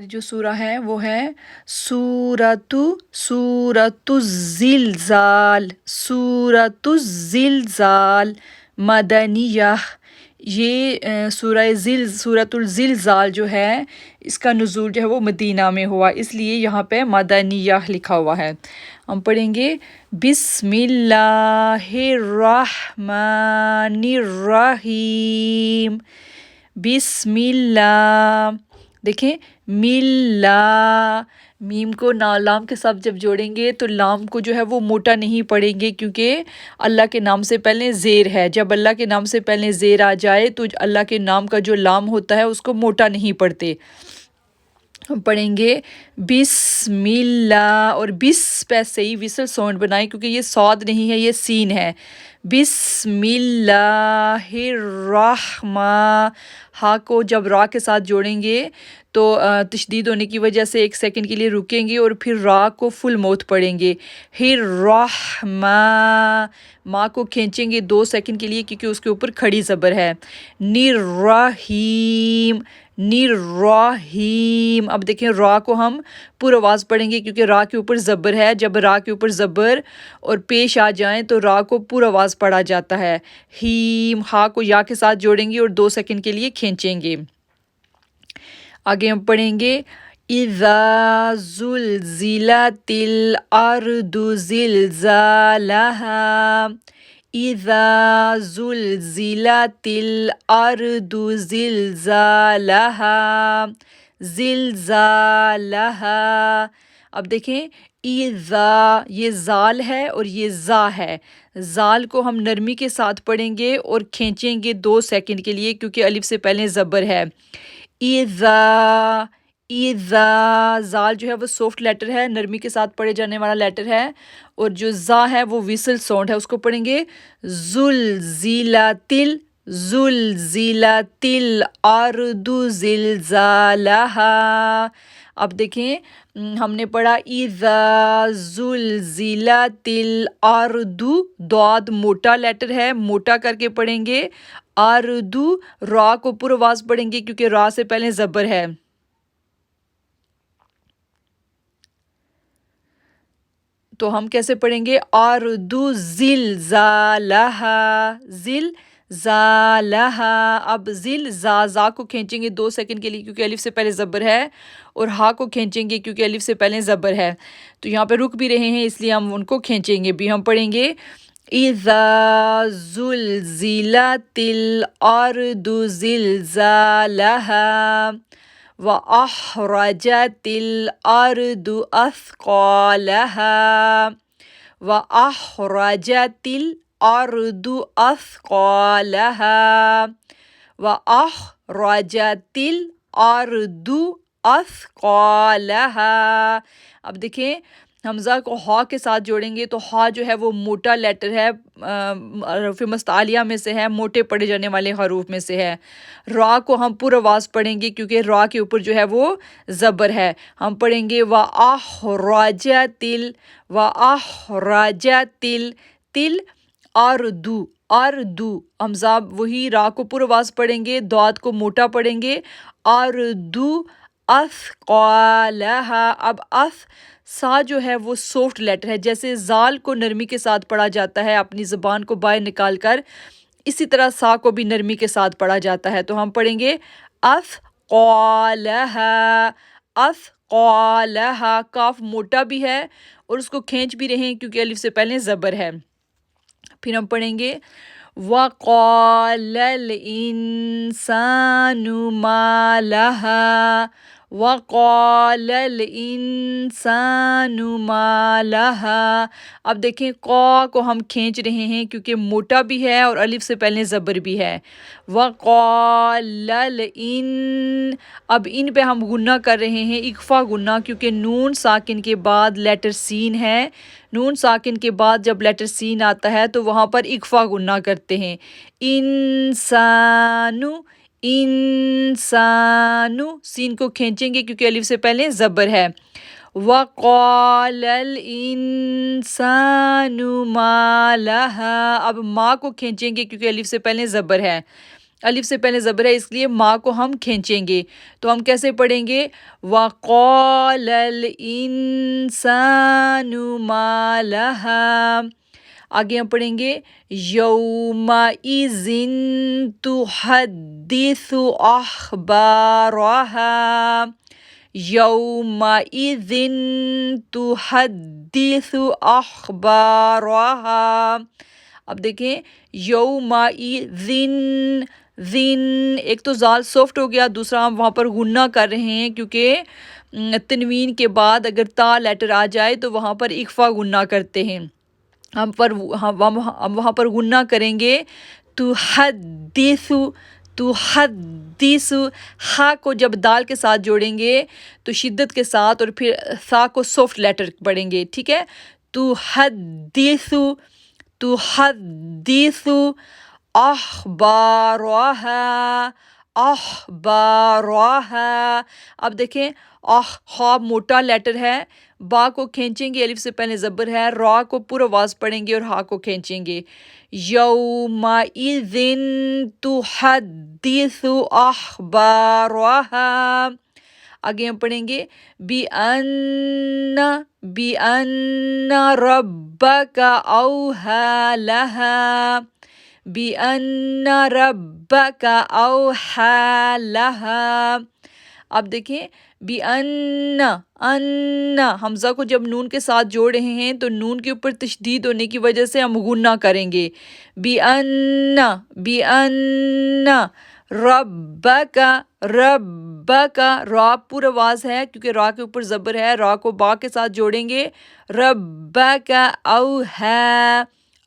جو سورہ ہے وہ ہے سورۃ الزلزال، سورۃ الزلزال مدنیہ۔ یہ سورۃ الزلزال جو ہے اس کا نزول جو ہے وہ مدینہ میں ہوا، اس لیے یہاں پہ مدنیہ لکھا ہوا ہے۔ ہم پڑھیں گے بسم اللہ الرحمن الرحیم، بسم اللہ۔ دیکھیں ملا، میم کو لام کے ساتھ جب جوڑیں گے تو لام کو جو ہے وہ موٹا نہیں پڑھیں گے، کیونکہ اللہ کے نام سے پہلے زیر ہے۔ جب اللہ کے نام سے پہلے زیر آ جائے تو اللہ کے نام کا جو لام ہوتا ہے اس کو موٹا نہیں پڑھتے۔ ہم پڑھیں گے بسم اللہ، اور بس پہ صحیح وصل ساؤنڈ بنائیں کیونکہ یہ صاد نہیں ہے، یہ سین ہے۔ بسم اللہ الرحمن، ہا کو جب را کے ساتھ جوڑیں گے تو تشدید ہونے کی وجہ سے 1 سیکنڈ کے لیے رکیں گے اور پھر را کو فل موت پڑھیں گے۔ الرحمن، ماں کو کھینچیں گے 2 سیکنڈ کے لیے کیونکہ اس کے اوپر کھڑی زبر ہے۔ الرحیم، الرحیم۔ اب دیکھیں را کو ہم پر آواز پڑھیں گے کیونکہ را کے اوپر زبر ہے۔ جب را کے اوپر زبر اور پیش آ جائیں تو را کو پر آواز پڑھا جاتا ہے۔ ہیم، ہا کو یا کے ساتھ جوڑیں گے اور 2 سیکنڈ کے لیے کھینچیں گے۔ آگے ہم پڑھیں گے اذا زلزلت الارض زلزالہا، اذا زلزلت الارض زلزالہا، زلزالہا۔ اب دیکھیں اذا، یہ زال ہے اور یہ زا ہے۔ زال کو ہم نرمی کے ساتھ پڑھیں گے اور کھینچیں گے 2 سیکنڈ کے لیے کیونکہ الف سے پہلے زبر ہے۔ اذا، اذا، زال جو ہے وہ سافٹ لیٹر ہے، نرمی کے ساتھ پڑھے جانے والا لیٹر ہے، اور جو زا ہے وہ وصل ساؤنڈ ہے، اس کو پڑھیں گے زلزلت، زلزلت الارض زلزالہا۔ اب دیکھیں ہم نے پڑھا اذا زلزلت الارض، ضاد موٹا لیٹر ہے، موٹا کر کے پڑھیں گے۔ ارض، را کو پر آواز پڑھیں گے کیونکہ را سے پہلے زبر ہے۔ تو ہم کیسے پڑھیں گے؟ ارض زلزالہا، زلزالہا۔ اب زا کو کھینچیں گے 2 سیکنڈ کے لیے کیونکہ الف سے پہلے زبر ہے، اور ہا کو کھینچیں گے کیونکہ الف سے پہلے زبر ہے۔ تو یہاں پہ رک بھی رہے ہیں اس لیے ہم ان کو کھینچیں گے بھی۔ ہم پڑھیں گے اذا زلزلت الارض زلزالہا وَأَخْرَجَتِ الْأَرْضُ أَثْقَالَهَا، وَأَخْرَجَتِ الْأَرْضُ أَثْقَالَهَا، وَأَخْرَجَتِ الْأَرْضُ أَثْقَالَهَا۔ اب دیکھیں حمزہ کو ہا کے ساتھ جوڑیں گے تو ہا جو ہے وہ موٹا لیٹر ہے، حروف مستعلیہ میں سے ہے، موٹے پڑھے جانے والے حروف میں سے ہے۔ را کو ہم پر آواز پڑھیں گے کیونکہ را کے اوپر جو ہے وہ زبر ہے۔ ہم پڑھیں گے وَأَخْرَجَتِ الْأَرْضُ، اردو، حمزہ وہی را کو پر آواز پڑھیں گے، ضاد کو موٹا پڑھیں گے۔ اردو اثقالہا۔ اب سا جو ہے وہ سافٹ لیٹر ہے، جیسے زال کو نرمی کے ساتھ پڑھا جاتا ہے اپنی زبان کو باہر نکال کر، اسی طرح سا کو بھی نرمی کے ساتھ پڑھا جاتا ہے۔ تو ہم پڑھیں گے اثقالہا، اثقالہا۔ کاف موٹا بھی ہے اور اس کو کھینچ بھی رہے ہیں کیونکہ الف سے پہلے زبر ہے۔ پھر ہم پڑھیں گے وَقَالَ الْإِنسَانُ مَا لَهَا، وَقَالَ الْإِنسَانُ مَا لَهَا۔ اب دیکھیں قا کو ہم کھینچ رہے ہیں کیونکہ موٹا بھی ہے اور الف سے پہلے زبر بھی ہے۔ وَقَالَ اب ان پہ ہم غنہ کر رہے ہیں، اکفا غنہ، کیونکہ نون ساکن کے بعد لیٹر سین ہے۔ نون ساکن کے بعد جب لیٹر سین آتا ہے تو وہاں پر اکفا غنہ کرتے ہیں۔ انسانو، انسانو، سین کو کھینچیں گے کیونکہ الف سے پہلے زبر ہے۔ وَقَالَ الْإِنسَانُ مَا لَهَا، اب ماں کو کھینچیں گے کیونکہ الف سے پہلے زبر ہے۔ الف سے پہلے زبر ہے اس لیے ما کو ہم کھینچیں گے. تو ہم کیسے پڑھیں گے؟ وَقَالَ الْإِنسَانُ مَا لَهَا. آگے ہم پڑھیں گے یومئذ تحدث اخبارها. یومئذ تحدث اخبارها. اب دیکھیں یومئذ ذن ایک تو زال سافٹ ہو گیا، دوسرا ہم وہاں پر غنہ کر رہے ہیں کیونکہ تنوین کے بعد اگر تا لیٹر آ جائے تو وہاں پر اخفا غنہ کرتے ہیں. ہم وہاں پر غنہ کریں گے تحدث. ہا کو جب دال کے ساتھ جوڑیں گے تو شدت کے ساتھ، اور پھر ثا کو سافٹ لیٹر پڑھیں گے. ٹھیک ہے، تحدث اخبارها. اب دیکھیں خا موٹا لیٹر ہے، با کو کھینچیں گے، الف سے پہلے زبر ہے، را کو پورا آواز پڑھیں گے اور ہا کو کھینچیں گے. یومئذ تحدث اخبارها. آگے ہم پڑھیں گے بِأَنَّ رَبَّكَ أَوْحَى لَهَا. بِأَنَّ رَبَّكَ أَوْحَى لَهَا. اب دیکھیں ان حمزہ کو جب نون کے ساتھ جوڑ رہے ہیں تو نون کے اوپر تشدید ہونے کی وجہ سے ہم غنہ کریں گے. بِأَنَّ رَبَّكَ را پورا آواز ہے کیونکہ را کے اوپر زبر ہے، را کو با کے ساتھ جوڑیں گے. رَبَّكَ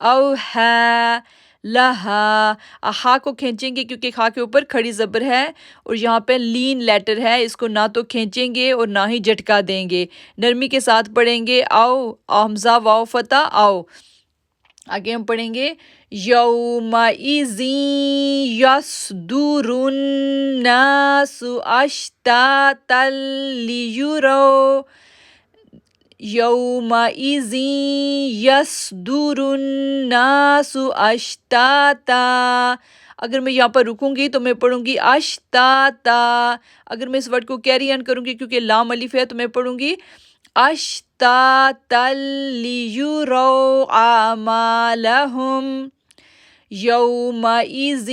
أَوْحَى لَهَا. ہا کو کھینچیں گے کیونکہ ہا کے اوپر کھڑی زبر ہے اور یہاں پہ لین لیٹر ہے، اس کو نہ تو کھینچیں گے اور نہ ہی جھٹکا دیں گے. نرمی کے ساتھ پڑھیں گے آؤ حمزہ واو فتح آؤ. آگے ہم پڑھیں گے یومئذ یصدر الناس اشتاتا لیروا. یومئذ یصدر الناس اشتاتا. اگر میں یہاں پر رکوں گی تو میں پڑھوں گی اشتاتا. اگر میں اس ورڈ کو کیری آن کروں گی کیونکہ لام الف ہے تو میں پڑھوں گی اشتاتا لیروا اعمالہم. یومئذ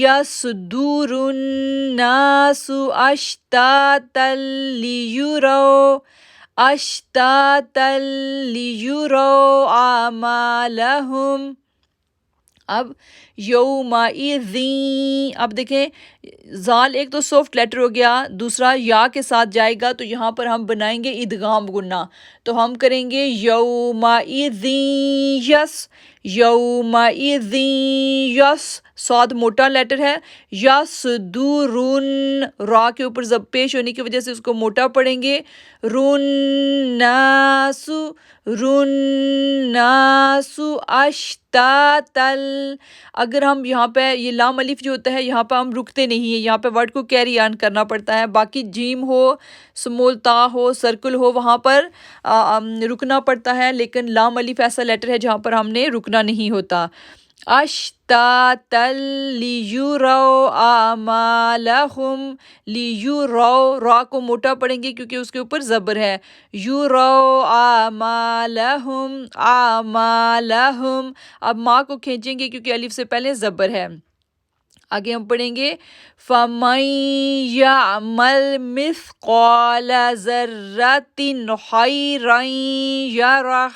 یصدر الناس اشتاتا لیروا اعمالہم. اب یومئذ، اب دیکھیں زال ایک تو سافٹ لیٹر ہو گیا، دوسرا یا کے ساتھ جائے گا تو یہاں پر ہم بنائیں گے ادغام غنہ. تو ہم کریں گے یومئذ یس صاد موٹا لیٹر ہے، یصدرن را کے اوپر زب پیش ہونے کی وجہ سے اس کو موٹا پڑھیں گے. رناس اشتاتل. اگر ہم یہاں پہ یہ لام الف جو ہوتا ہے یہاں پہ ہم رکتے نہیں ہیں، یہاں پہ ورڈ کو کیری آن کرنا پڑتا ہے. باقی جیم ہو، سمول تا ہو، سرکل ہو، وہاں پر رکنا پڑتا ہے، لیکن لام الف ایسا لیٹر ہے جہاں پر ہم نے رکنا نہیں ہوتا. اشتاتا لیروا اعمالہم. لیروا را کو موٹا پڑھیں گے کیونکہ اس کے اوپر زبر ہے. یروا اعمالہم. اب ما کو کھینچیں گے کیونکہ الف سے پہلے زبر ہے. آگے ہم پڑھیں گے فَمَن يَعْمَلْ مِثْقَالَ ذَرَّةٍ خَيْرًا يَرَهُ.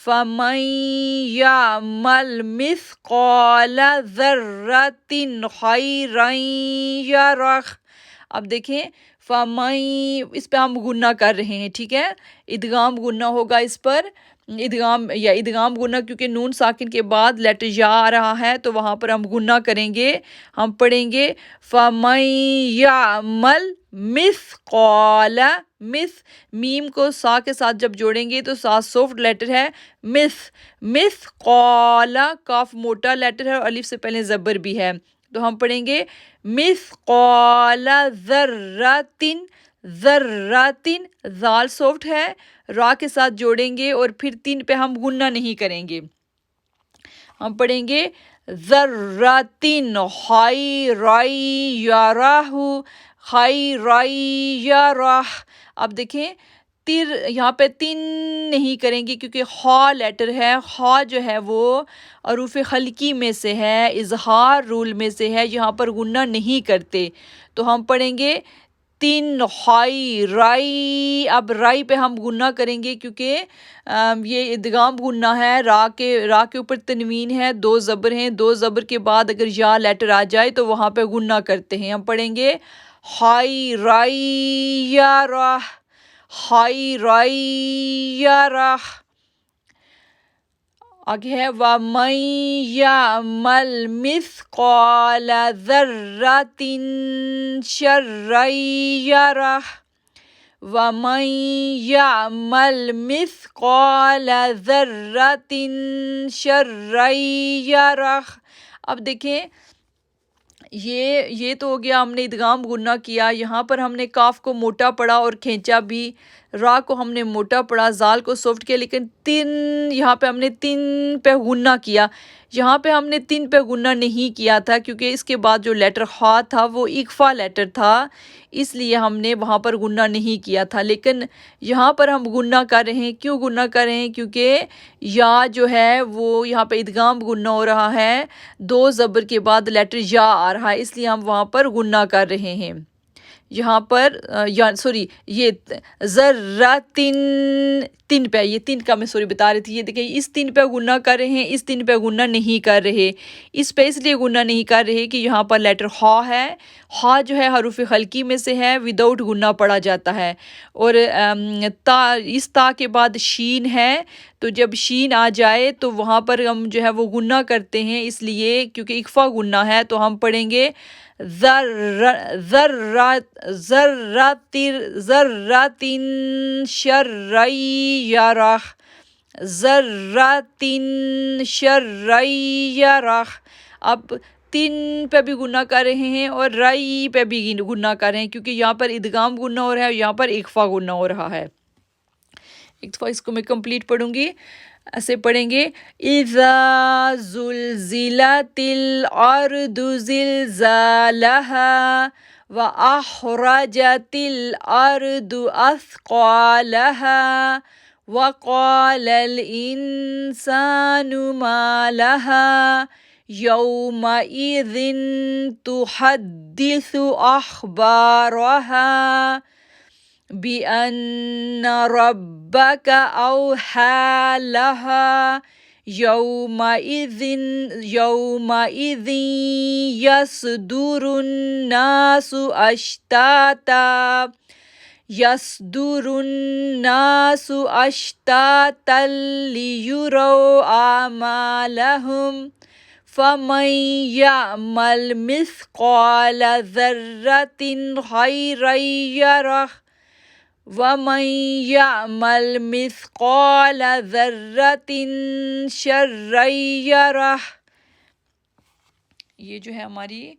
فَمَن يَعْمَلْ مِثْقَالَ ذَرَّةٍ خَيْرًا يَرَهُ. اب دیکھیں فَمَن، اس پہ ہم غنہ کر رہے ہیں. ٹھیک ہے، ادغام غنہ ہوگا اس پر. ادغام غنہ کیونکہ نون ساکن کے بعد لیٹر یا آ رہا ہے تو وہاں پر ہم غنہ کریں گے. ہم پڑھیں گے فَمَن يَعْمَلْ مثقال. میم کو سا کے ساتھ جب جوڑیں گے تو سا سافٹ لیٹر ہے. مثقال کاف موٹا لیٹر ہے اور الف سے پہلے زبر بھی ہے. تو ہم پڑھیں گے مثقال ذراتن. زال سافٹ ہے، را کے ساتھ جوڑیں گے اور پھر تین پہ ہم غنہ نہیں کریں گے. ہم پڑھیں گے ذراتن خیرا خیرا. اب دیکھیں تر یہاں پہ تین نہیں کریں گے کیونکہ خا لیٹر ہے. خا جو ہے وہ حروف خلقی میں سے ہے, اظہار رول میں سے ہے, یہاں پر غنہ نہیں کرتے. تو ہم پڑھیں گے تین خائی رائی. اب رائی پہ ہم غنہ کریں گے کیونکہ یہ ادغام غنہ ہے. را کے اوپر تنوین ہے, دو زبر ہیں, دو زبر کے بعد اگر یا لیٹر آ جائے تو وہاں پہ غنہ کرتے ہیں. ہم پڑھیں گے خائی رائی یا راہ خائی رائی یا راہ. آگے ہے وَمَن يَعْمَلْ مِثْقَالَ ذَرَّةٍ شَرًّا يَرَهُ وَمَن يَعْمَلْ مِثْقَالَ ذَرَّةٍ شَرًّا يَرَهُ. اب دیکھیں یہ تو ہو گیا, ہم نے ادغام غنہ کیا. یہاں پر ہم نے کاف کو موٹا پڑھا اور کھینچا بھی, را کو ہم نے موٹا پڑھا, زال کو سافٹ کیا, لیکن تین یہاں پہ ہم نے تین پہ غنہ کیا. یہاں پہ ہم نے تین پہ غنہ نہیں کیا تھا کیونکہ اس کے بعد جو لیٹر خا تھا وہ اقفا لیٹر تھا, اس لیے ہم نے وہاں پر غنہ نہیں کیا تھا. لیکن یہاں پر ہم غنہ کر رہے ہیں. کیوں غنہ کر رہے ہیں؟ کیونکہ یا جو ہے وہ یہاں پہ ادغام غنہ ہو رہا ہے, دو زبر کے بعد لیٹر یا آ رہا ہے, اس لیے ہم وہاں پر غنہ کر رہے ہیں. یہاں پر یہ ذراتن تین پہ, یہ تین کا میں بتا رہی تھی. یہ دیکھیں اس تین پہ غنہ کر رہے ہیں, اس تین پہ غنہ نہیں کر رہے. اس پہ اس لیے غنہ نہیں کر رہے کہ یہاں پر لیٹر خا ہے. خا جو ہے حروف خلقی میں سے ہے, وداؤٹ غنہ پڑھا جاتا ہے. اور اس تا کے بعد شین ہے, تو جب شین آ جائے تو وہاں پر ہم جو ہے وہ غنہ کرتے ہیں, اس لیے کیونکہ اقفا غنہ ہے. تو ہم پڑھیں گے ذراتن شرًا یرہ ذراتن شرًا یرہ. اب تین پہ بھی غنہ کر رہے ہیں اور رائی پہ بھی غنہ کر رہے ہیں کیونکہ یہاں پر ادغام غنہ ہو رہا ہے, یہاں پر اقفا غنہ ہو رہا ہے. ایک دفعہ اس کو میں کمپلیٹ پڑھوں گی. ایسے پڑھیں گے اِذَا زُلْزِلَتِ الْأَرْضُ زِلْزَالَهَا وَأَخْرَجَتِ الْأَرْضُ أَثْقَالَهَا وَقَالَ الْإِنسَانُ مَا لَهَا يَوْمَئِذٍ تُحَدِّثُ أَخْبَارَهَا بِأَنَّ رَبَّكَ أَوْحَى لَهَا يَوْمَئِذٍ يَصْدُرُ النَّاسُ أَشْتَاتًا لِيُرَوْا أَعْمَالَهُمْ فَمَن يَعْمَلْ مِثْقَالَ ذَرَّةٍ خَيْرًا يَرَهُ وَمَن يَعْمَلْ مِثْقَالَ ذَرَّةٍ شَرًّا يَرَهُ. یہ جو ہے ہماری